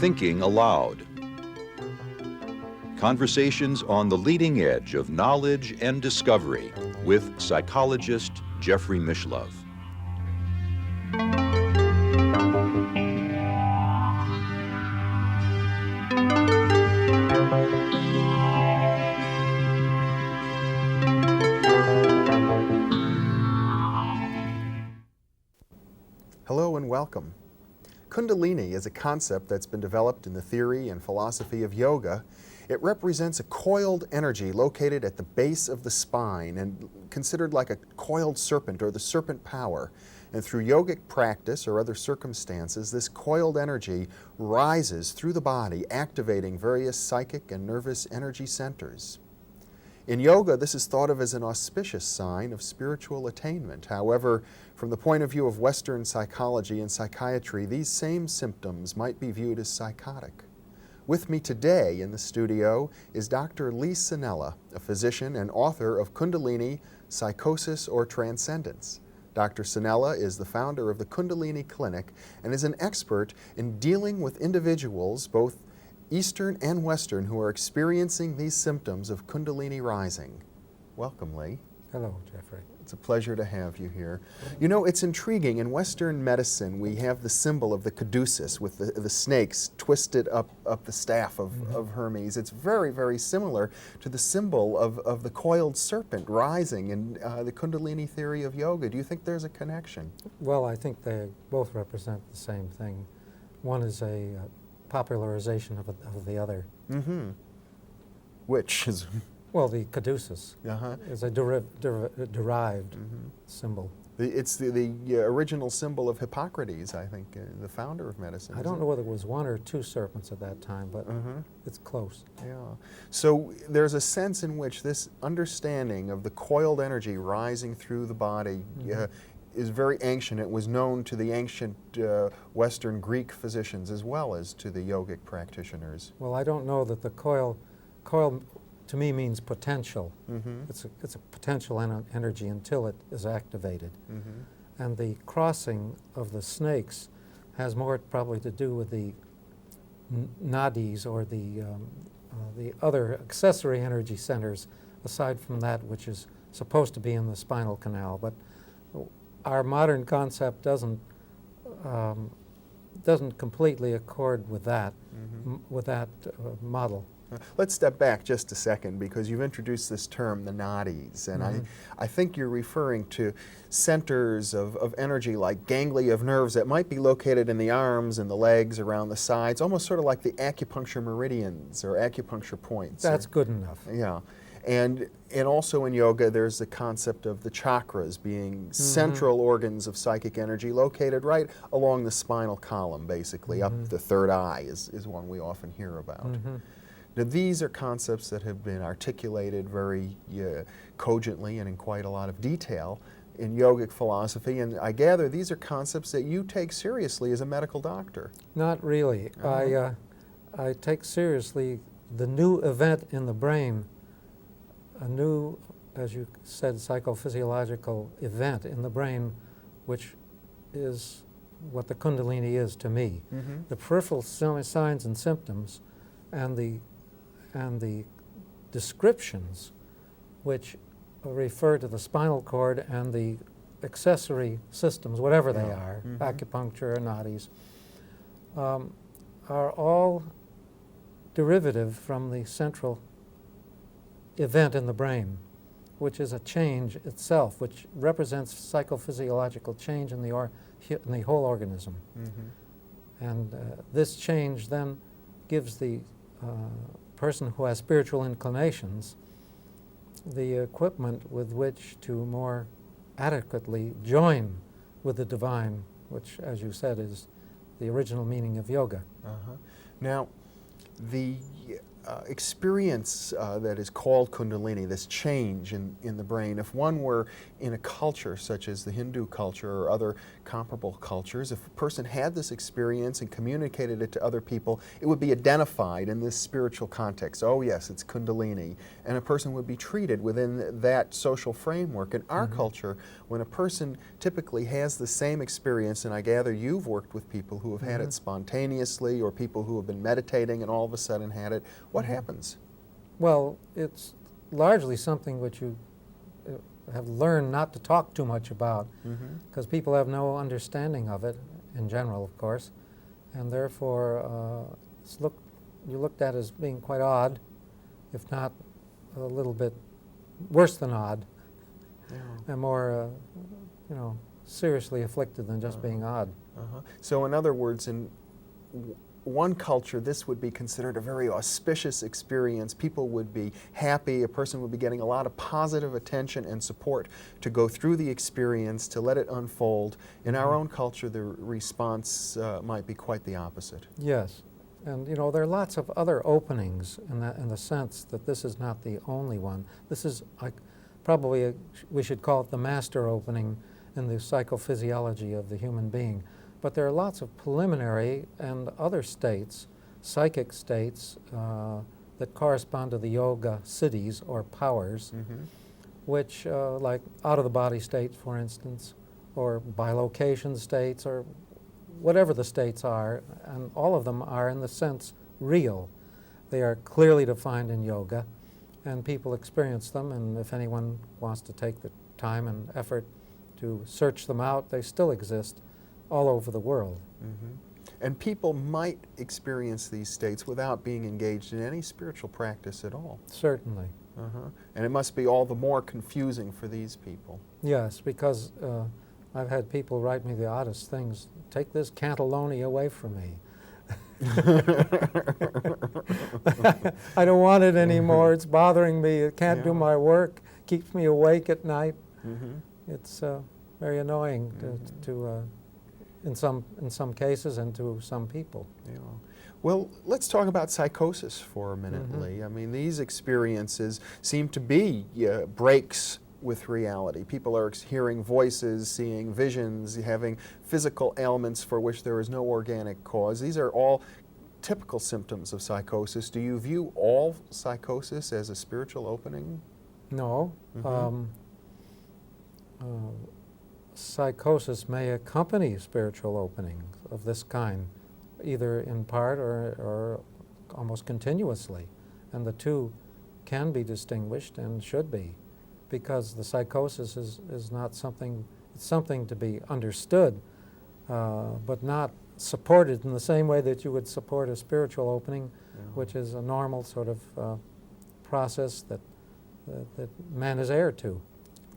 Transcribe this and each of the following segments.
Thinking Aloud. Conversations on the leading edge of knowledge and discovery with psychologist Jeffrey Mishlove. Hello and welcome. Kundalini is a concept that's been developed in the theory and philosophy of yoga. It represents a coiled energy located at the base of the spine and considered like a coiled serpent or the serpent power. And through yogic practice or other circumstances, this coiled energy rises through the body, activating various psychic and nervous energy centers. In yoga, this is thought of as an auspicious sign of spiritual attainment. However, from the point of view of Western psychology and psychiatry, these same symptoms might be viewed as psychotic. With me today in the studio is Dr. Lee Sannella, a physician and author of Kundalini, Psychosis, or Transcendence. Dr. Sannella is the founder of the Kundalini Clinic and is an expert in dealing with individuals, both Eastern and Western, who are experiencing these symptoms of Kundalini rising. Welcome, Lee. Hello, Jeffrey. It's a pleasure to have you here. You know, it's intriguing. In Western medicine, we have the symbol of the caduceus with the snakes twisted up the staff of Hermes. It's very, very similar to the symbol of the coiled serpent rising in the Kundalini theory of yoga. Do you think there's a connection? Well, I think they both represent the same thing. One is a popularization of the other. Mm-hmm. Which is? Well, the caduceus is a derived symbol. It's the original symbol of Hippocrates, I think, the founder of medicine. I don't know whether it was one or two serpents at that time, but it's close. Yeah. So there's a sense in which this understanding of the coiled energy rising through the body is very ancient. It was known to the ancient Western Greek physicians as well as to the yogic practitioners. Well, I don't know that the coil to me means potential. It's a potential energy until it is activated. And the crossing of the snakes has more probably to do with the nadis or the other accessory energy centers aside from that which is supposed to be in the spinal canal. But our modern concept doesn't completely accord with that model. Let's step back just a second because you've introduced this term, the nadis, and I think you're referring to centers of energy like ganglia of nerves that might be located in the arms and the legs, around the sides, almost sort of like the acupuncture meridians or acupuncture points. That's good enough. Yeah. And also in yoga, there's the concept of the chakras being central organs of psychic energy located right along the spinal column, basically. Up the third eye is one we often hear about. Now, these are concepts that have been articulated very cogently and in quite a lot of detail in yogic philosophy, and I gather these are concepts that you take seriously as a medical doctor. Not really. I take seriously the new event in the brain, a new, as you said, psychophysiological event in the brain, which is what the Kundalini is to me. The peripheral signs and symptoms and the descriptions which refer to the spinal cord and the accessory systems, whatever they are, acupuncture or nadis, are all derivative from the central event in the brain, which is a change itself, which represents psychophysiological change in the whole organism. And this change then gives the person who has spiritual inclinations the equipment with which to more adequately join with the divine, which, as you said, is the original meaning of yoga. Now, the experience that is called Kundalini, this change in the brain, if one were in a culture such as the Hindu culture or other comparable cultures, if a person had this experience and communicated it to other people, it would be identified in this spiritual context. Oh yes, it's Kundalini. And a person would be treated within that social framework. In our culture, when a person typically has the same experience, and I gather you've worked with people who have had it spontaneously or people who have been meditating and all of a sudden had it, what happens? Well, it's largely something which you have learned not to talk too much about, because people have no understanding of it in general, of course, and therefore you looked at as being quite odd, if not a little bit worse than odd, and more, seriously afflicted than just being odd. So in other words, in one culture, this would be considered a very auspicious experience. People would be happy. A person would be getting a lot of positive attention and support to go through the experience, to let it unfold. In our own culture, the response might be quite the opposite. Yes. And, there are lots of other openings in the sense that this is not the only one. This is probably, we should call it the master opening in the psychophysiology of the human being. But there are lots of preliminary and other states, psychic states, that correspond to the yoga siddhis or powers, which, like out-of-the-body states, for instance, or bilocation states, or whatever the states are, and all of them are, in the sense, real. They are clearly defined in yoga, and people experience them, and if anyone wants to take the time and effort to search them out, they still exist all over the world. And people might experience these states without being engaged in any spiritual practice at all. Certainly. And it must be all the more confusing for these people. Yes, because I've had people write me the oddest things. Take this cantaloni away from me. I don't want it anymore. It's bothering me. It can't do my work. Keeps me awake at night. It's very annoying to in some cases and to some people. Well, let's talk about psychosis for a minute, Lee. I mean, these experiences seem to be breaks with reality. People are hearing voices, seeing visions, having physical ailments for which there is no organic cause. These are all typical symptoms of psychosis. Do you view all psychosis as a spiritual opening? No. Psychosis may accompany spiritual openings of this kind, either in part or almost continuously. And the two can be distinguished and should be, because the psychosis is not something, it's something to be understood, but not supported in the same way that you would support a spiritual opening, which is a normal sort of process that man is heir to.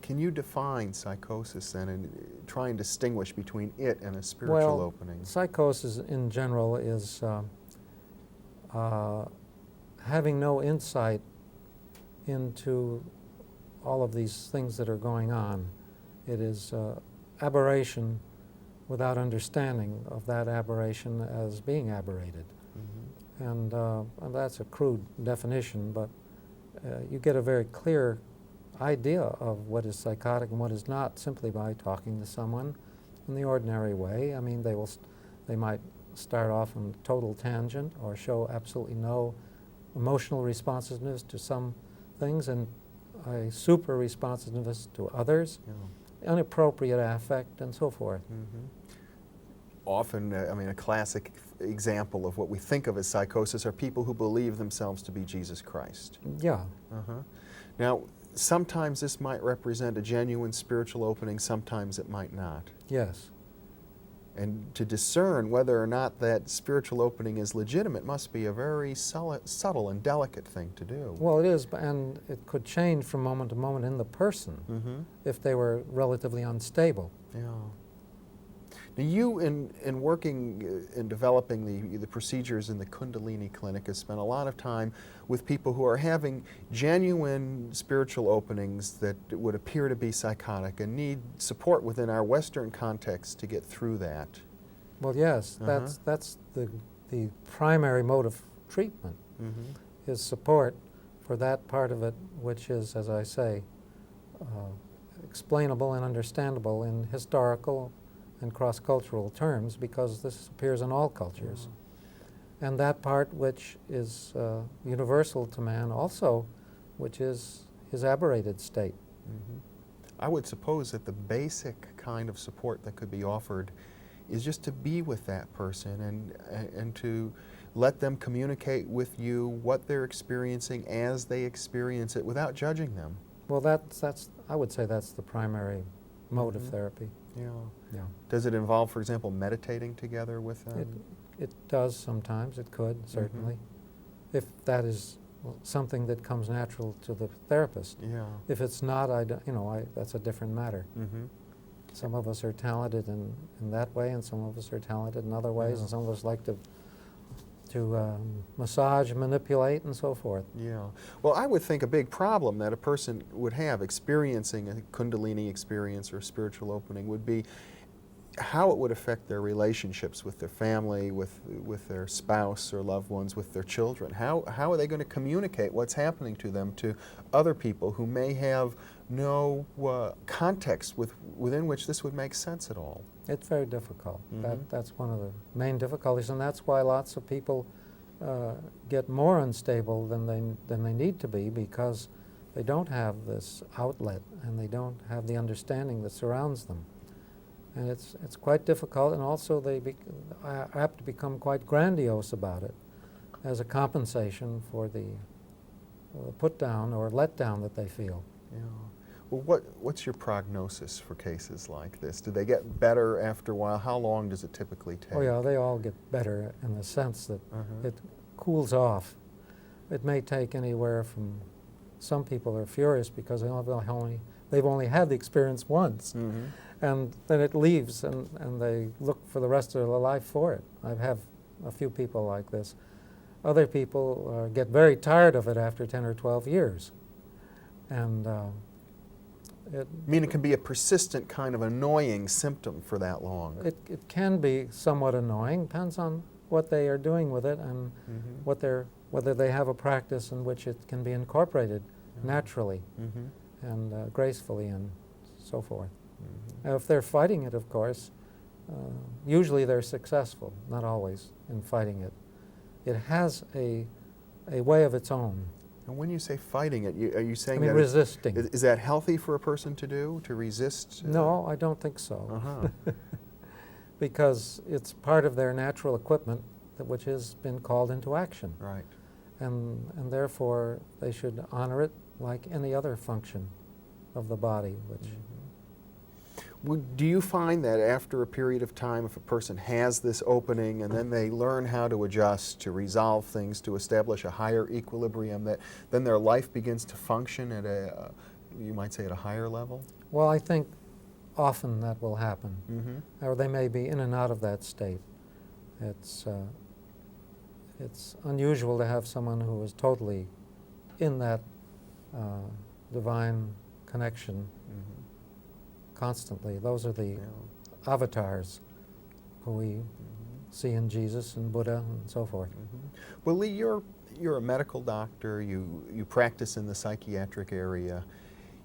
Can you define psychosis then and try and distinguish between it and a spiritual opening? Psychosis in general is having no insight into all of these things that are going on. It is aberration without understanding of that aberration as being aberrated. And that's a crude definition, but you get a very clear idea of what is psychotic and what is not simply by talking to someone in the ordinary way. I mean, they might start off on a total tangent or show absolutely no emotional responsiveness to some things and a super responsiveness to others, inappropriate affect, and so forth. Often, I mean, a classic example of what we think of as psychosis are people who believe themselves to be Jesus Christ. Yeah. Now, sometimes this might represent a genuine spiritual opening, sometimes it might not. Yes. And to discern whether or not that spiritual opening is legitimate must be a very subtle and delicate thing to do. Well, it is, and it could change from moment to moment in the person if they were relatively unstable. Now, you, in working in developing the procedures in the Kundalini clinic, have spent a lot of time with people who are having genuine spiritual openings that would appear to be psychotic and need support within our Western context to get through that. Well, yes, that's the primary mode of treatment, is support for that part of it, which is, as I say, explainable and understandable in historical and cross-cultural terms, because this appears in all cultures. And that part which is universal to man also, which is his aberrated state. I would suppose that the basic kind of support that could be offered is just to be with that person and to let them communicate with you what they're experiencing as they experience it without judging them. Well, that's I would say that's the primary mode of therapy. Yeah. Yeah. Does it involve, for example, meditating together with them? It does sometimes. It could, certainly, if that is something that comes natural to the therapist. Yeah. If it's not, that's a different matter. Some of us are talented in that way, and some of us are talented in other ways, and some of us like to massage, manipulate, and so forth. Yeah. Well, I would think a big problem that a person would have experiencing a Kundalini experience or spiritual opening would be how it would affect their relationships with their family, with their spouse or loved ones, with their children. How are they going to communicate what's happening to them to other people who may have no context within which this would make sense at all? It's very difficult. That's one of the main difficulties, and that's why lots of people get more unstable than they need to be, because they don't have this outlet and they don't have the understanding that surrounds them. And it's quite difficult, and also they are apt to become quite grandiose about it as a compensation for the put down or let down that they feel. Yeah. Well, what's your prognosis for cases like this? Do they get better after a while? How long does it typically take? Oh yeah, they all get better in the sense that it cools off. It may take anywhere from, some people are furious because they've only had the experience once. And then it leaves, and they look for the rest of their life for it. I have a few people like this. Other people get very tired of it after 10 or 12 years. And I mean, it can be a persistent kind of annoying symptom for that long. it can be somewhat annoying, depends on what they are doing with it and whether they have a practice in which it can be incorporated naturally and gracefully and so forth. Now, if they're fighting it, of course, usually they're successful, not always, in fighting it. It has a way of its own. And when you say fighting it, are you saying resisting. Is that healthy for a person to do, to resist? No, I don't think so. Because it's part of their natural equipment which has been called into action. Right. And therefore, they should honor it like any other function of the body, which... Do you find that after a period of time, if a person has this opening and then they learn how to adjust, to resolve things, to establish a higher equilibrium, that then their life begins to function at a, you might say, at a higher level? Well, I think often that will happen. Or they may be in and out of that state. It's unusual to have someone who is totally in that divine connection constantly. Those are the avatars who we see in Jesus and Buddha and so forth. Well, Lee, you're a medical doctor. You practice in the psychiatric area.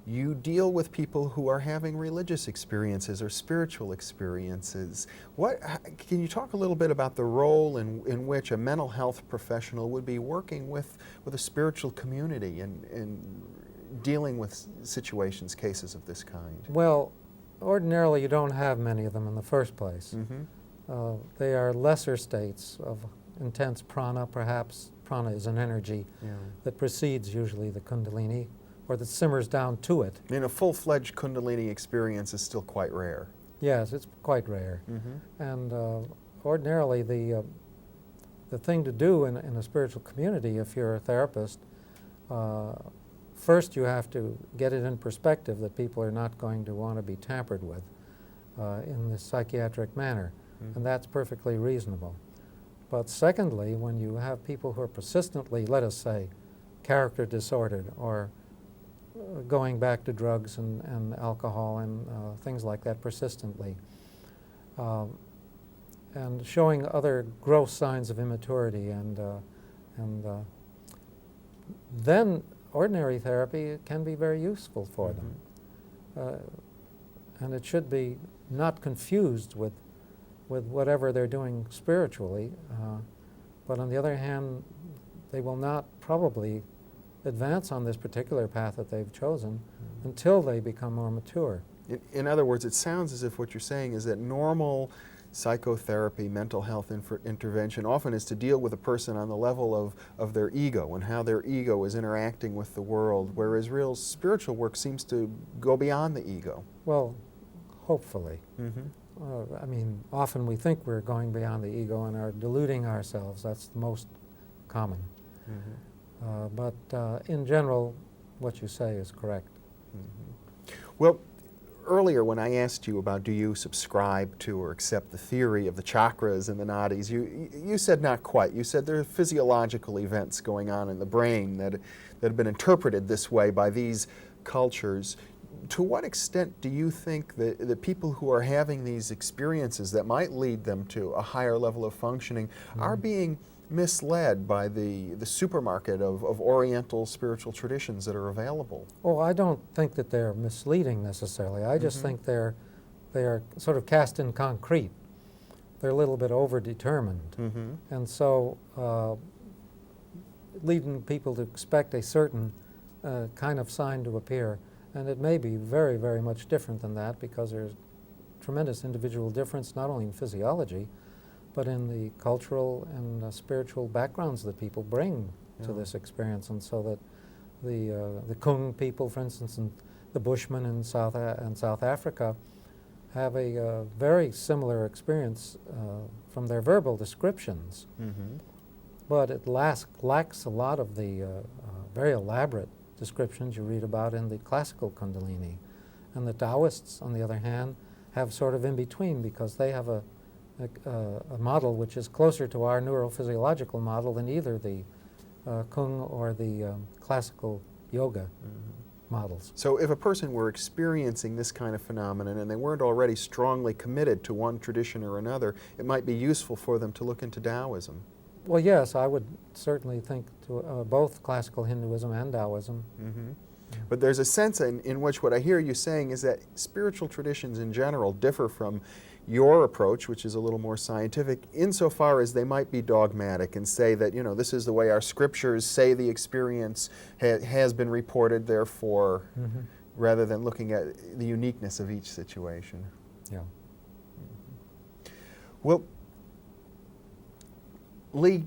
You deal with people who are having religious experiences or spiritual experiences. Can you talk a little bit about the role in which a mental health professional would be working with a spiritual community and dealing with situations, cases of this kind? Well, ordinarily you don't have many of them in the first place. They are lesser states of intense prana, perhaps. Prana is an energy that precedes usually the Kundalini, or that simmers down to it. I mean, a full-fledged Kundalini experience is still quite rare. Yes, it's quite rare. And ordinarily the thing to do in a spiritual community, if you're a therapist, first you have to get it in perspective that people are not going to want to be tampered with in this psychiatric manner, and that's perfectly reasonable. But secondly, when you have people who are persistently, let us say, character disordered or going back to drugs and alcohol and things like that persistently, and showing other gross signs of immaturity, and then ordinary therapy can be very useful for them. and it should be not confused with whatever they're doing spiritually. But on the other hand, they will not probably advance on this particular path that they've chosen until they become more mature. In other words, it sounds as if what you're saying is that normal psychotherapy, mental health intervention often is to deal with a person on the level of their ego and how their ego is interacting with the world, whereas real spiritual work seems to go beyond the ego. Well, hopefully. I mean, often we think we're going beyond the ego and are deluding ourselves. That's the most common. But in general, what you say is correct. Well, earlier when I asked you about do you subscribe to or accept the theory of the chakras and the nadis, you said not quite. You said there are physiological events going on in the brain that have been interpreted this way by these cultures. To what extent do you think that the people who are having these experiences that might lead them to a higher level of functioning are being misled by the supermarket of Oriental spiritual traditions that are available? Oh, I don't think that they're misleading necessarily. I just think they are sort of cast in concrete. They're a little bit overdetermined. And so leading people to expect a certain kind of sign to appear. And it may be very, very much different than that because there's tremendous individual difference not only in physiology, but in the cultural and spiritual backgrounds that people bring to this experience. And so that the Kung people, for instance, and the Bushmen in South Africa have a very similar experience from their verbal descriptions. But it lacks a lot of the very elaborate descriptions you read about in the classical Kundalini. And the Taoists, on the other hand, have sort of in between because they have a model which is closer to our neurophysiological model than either the Kung or the classical yoga models. So if a person were experiencing this kind of phenomenon and they weren't already strongly committed to one tradition or another, it might be useful for them to look into Taoism. Well, yes, I would certainly think to both classical Hinduism and Taoism. But there's a sense in which what I hear you saying is that spiritual traditions in general differ from your approach, which is a little more scientific, insofar as they might be dogmatic and say that, you know, this is the way our scriptures say the experience has been reported, therefore, rather than looking at the uniqueness of each situation. Yeah. Well, Lee,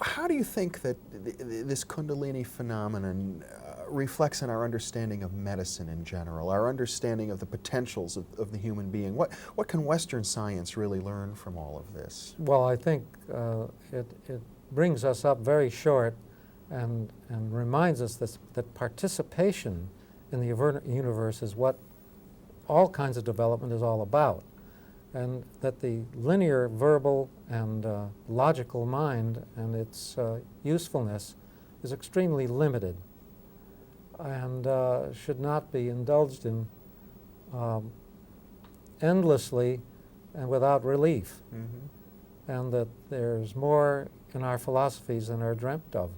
how do you think that this Kundalini phenomenon reflects on our understanding of medicine in general, our understanding of the potentials of the human being? What can Western science really learn from all of this? Well, I think it brings us up very short and reminds us that participation in the universe is what all kinds of development is all about. And that the linear, verbal, and logical mind and its usefulness is extremely limited and should not be indulged in endlessly and without relief. And that there's more in our philosophies than are dreamt of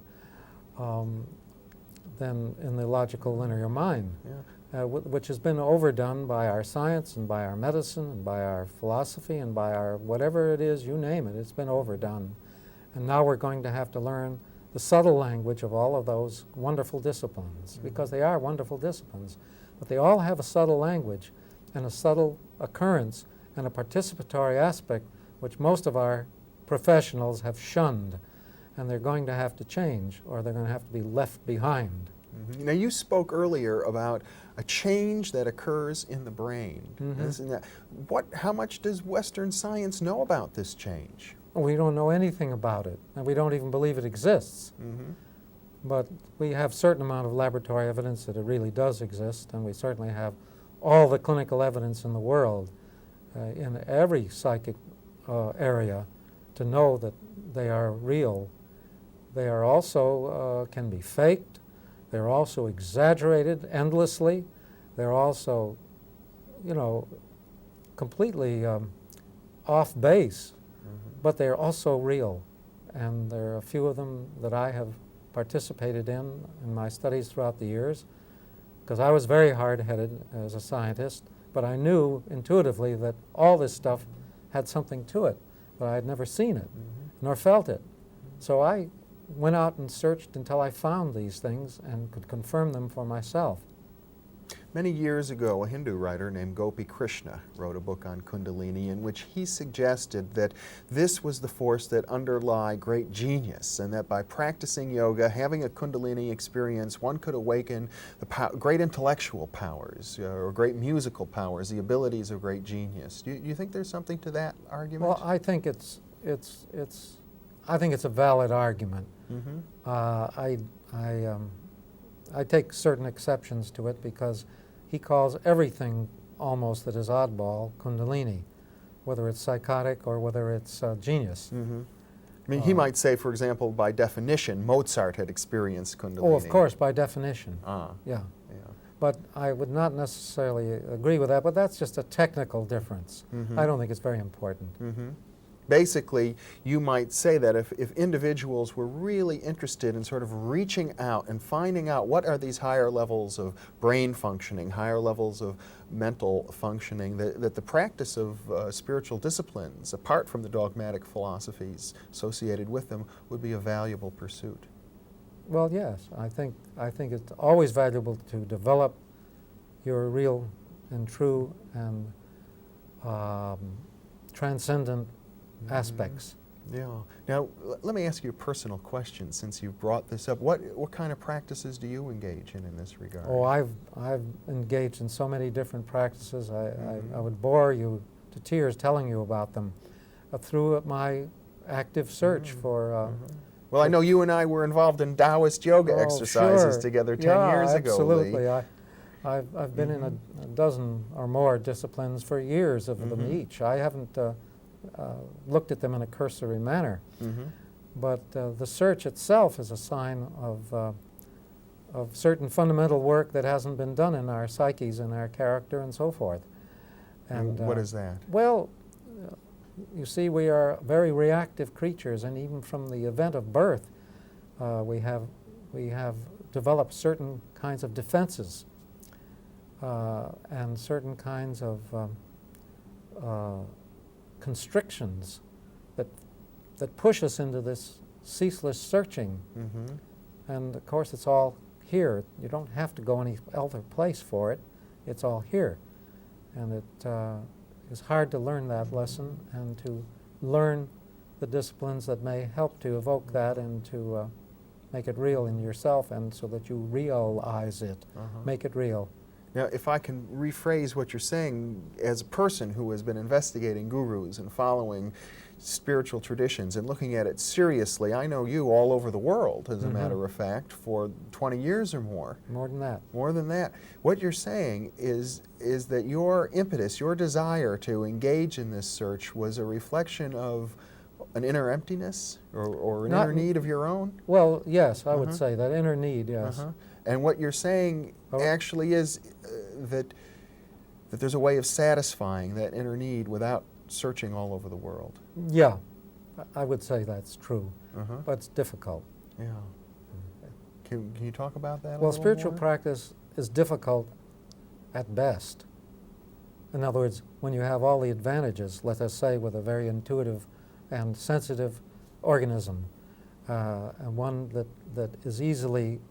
than in the logical linear mind. Which has been overdone by our science and by our medicine and by our philosophy and by our whatever it is, you name it, it's been overdone. And now we're going to have to learn the subtle language of all of those wonderful disciplines, because they are wonderful disciplines. But they all have a subtle language and a subtle occurrence and a participatory aspect which most of our professionals have shunned. And they're going to have to change, or they're going to have to be left behind. Now, you spoke earlier about a change that occurs in the brain. How much does Western science know about this change? We don't know anything about it, and we don't even believe it exists. But we have a certain amount of laboratory evidence that it really does exist, and we certainly have all the clinical evidence in the world in every psychic area to know that they are real. They are also can be faked. They're also exaggerated endlessly. They're also, you know, completely off base, but they're also real. And there are a few of them that I have participated in my studies throughout the years. because I was very hard-headed as a scientist, but I knew intuitively that all this stuff had something to it, but I had never seen it, nor felt it. So I went out and searched until I found these things and could confirm them for myself. Many years ago, a Hindu writer named Gopi Krishna wrote a book on Kundalini in which he suggested that this was the force that underlie great genius, and that by practicing yoga, having a Kundalini experience, one could awaken the great intellectual powers or great musical powers, the abilities of great genius. Do you think there's something to that argument? Well, I think it's a valid argument. I take certain exceptions to it because he calls everything almost that is oddball Kundalini, whether it's psychotic or whether it's genius. I mean, he might say, for example, by definition, Mozart had experienced Kundalini. Oh, of course, by definition. Yeah. But I would not necessarily agree with that, but that's just a technical difference. I don't think it's very important. Basically, you might say that if individuals were really interested in sort of reaching out and finding out what are these higher levels of brain functioning, higher levels of mental functioning, that the practice of spiritual disciplines, apart from the dogmatic philosophies associated with them, would be a valuable pursuit. Well, yes, I think it's always valuable to develop your real and true and transcendent aspects. Yeah. Now, let me ask you a personal question since you've brought this up. What kind of practices do you engage in this regard? Oh, I've engaged in so many different practices. I would bore you to tears telling you about them through my active search for... well, I know you and I were involved in Taoist yoga exercises sure. together 10 years ago, absolutely. Lee. I've been in a dozen or more disciplines for years of them each. I haven't looked at them in a cursory manner. But the search itself is a sign of certain fundamental work that hasn't been done in our psyches and our character and so forth. And what is that? Well, you see, we are very reactive creatures, and even from the event of birth, we have developed certain kinds of defenses and certain kinds of constrictions that push us into this ceaseless searching. And of course it's all here. You don't have to go any other place for it. It's all here. And it is hard to learn that lesson and to learn the disciplines that may help to evoke that and to make it real in yourself, and so that you realize it, make it real. Now, if I can rephrase what you're saying, as a person who has been investigating gurus and following spiritual traditions and looking at it seriously, I know you all over the world, as a matter of fact, for 20 years or more. More than that. More than that. What you're saying is that your impetus, your desire to engage in this search was a reflection of an inner emptiness or an inner need of your own? Well, yes, I would say that inner need, yes. And what you're saying actually is that there's a way of satisfying that inner need without searching all over the world. Yeah, I would say that's true, but it's difficult. Yeah. Can you talk about that a Well, little spiritual more? practice is difficult at best. In other words, when you have all the advantages, let us say, with a very intuitive and sensitive organism, and one that is easily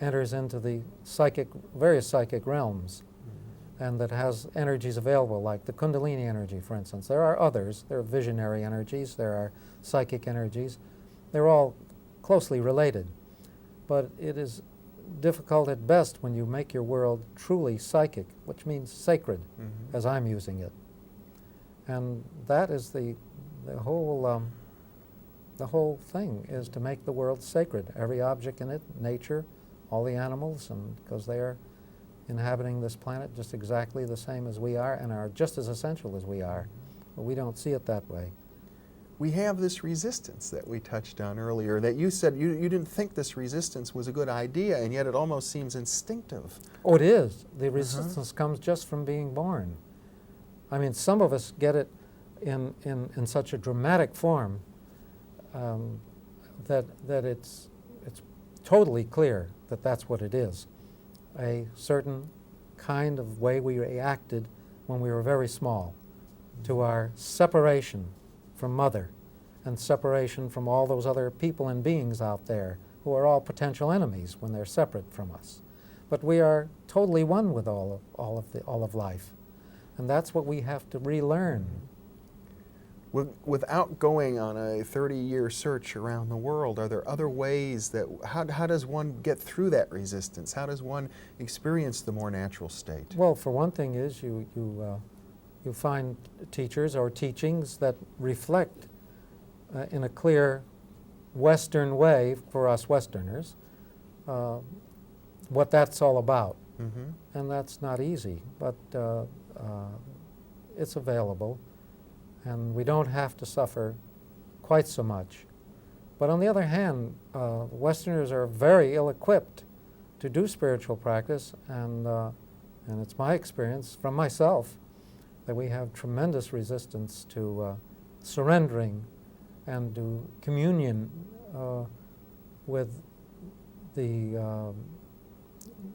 enters into the various psychic realms, and that has energies available, like the Kundalini energy, for instance. There are others. There are visionary energies. There are psychic energies. They're all closely related. But it is difficult at best when you make your world truly psychic, which means sacred, as I'm using it. And that is the whole thing, is to make the world sacred. Every object in it, nature, all the animals, and because they are inhabiting this planet just exactly the same as we are and are just as essential as we are. But we don't see it that way. We have this resistance that we touched on earlier, that you said you didn't think this resistance was a good idea, and yet it almost seems instinctive. Oh, it is. The resistance comes just from being born. I mean, some of us get it in such a dramatic form that it's totally clear that that's what it is. a certain kind of way we reacted when we were very small, to our separation from Mother and separation from all those other people and beings out there who are all potential enemies when they're separate from us. But we are totally one with all of life. And that's what we have to relearn. Without going on a 30-year search around the world, are there other ways that, how does one get through that resistance? How does one experience the more natural state? Well, for one thing is you find teachers or teachings that reflect in a clear Western way, for us Westerners, what that's all about. Mm-hmm. And that's not easy, but it's available, and we don't have to suffer quite so much. But on the other hand, Westerners are very ill-equipped to do spiritual practice, and it's my experience from myself that we have tremendous resistance to surrendering and to communion with the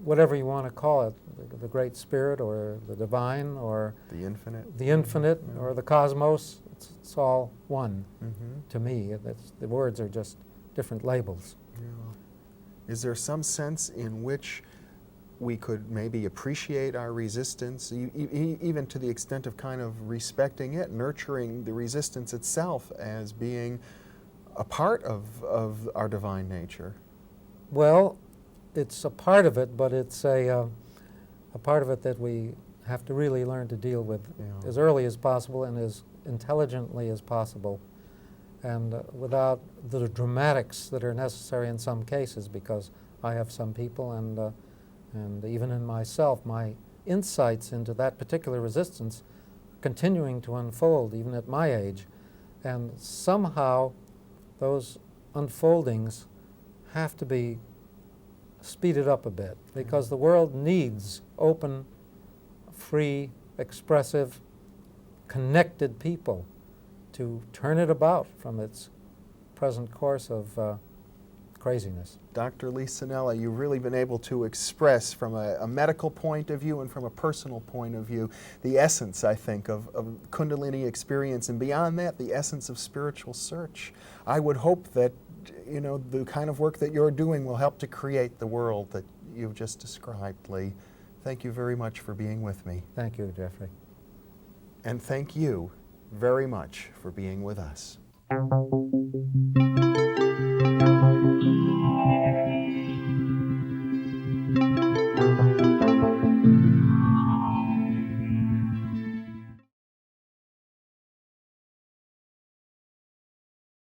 whatever you want to call it, the Great Spirit or the Divine or the Infinite, yeah. Or the Cosmos. It's all one Mm-hmm. to me. The words are just different labels. Yeah. Is there some sense in which we could maybe appreciate our resistance, even to the extent of kind of respecting it, nurturing the resistance itself as being a part of our divine nature? Well, it's a part of it, but it's a part of it that we have to really learn to deal with as early as possible and as intelligently as possible, and without the dramatics that are necessary in some cases, because I have some people, and even in myself, my insights into that particular resistance continuing to unfold even at my age, and somehow those unfoldings have to be speeded up a bit, because the world needs open, free, expressive, connected people to turn it about from its present course of craziness. Dr. Lee Sannella, you've really been able to express from a medical point of view and from a personal point of view the essence, I think, of Kundalini experience, and beyond that, the essence of spiritual search. I would hope that the kind of work that you're doing will help to create the world that you've just described, Lee. Thank you very much for being with me. Thank you, Jeffrey. And thank you very much for being with us.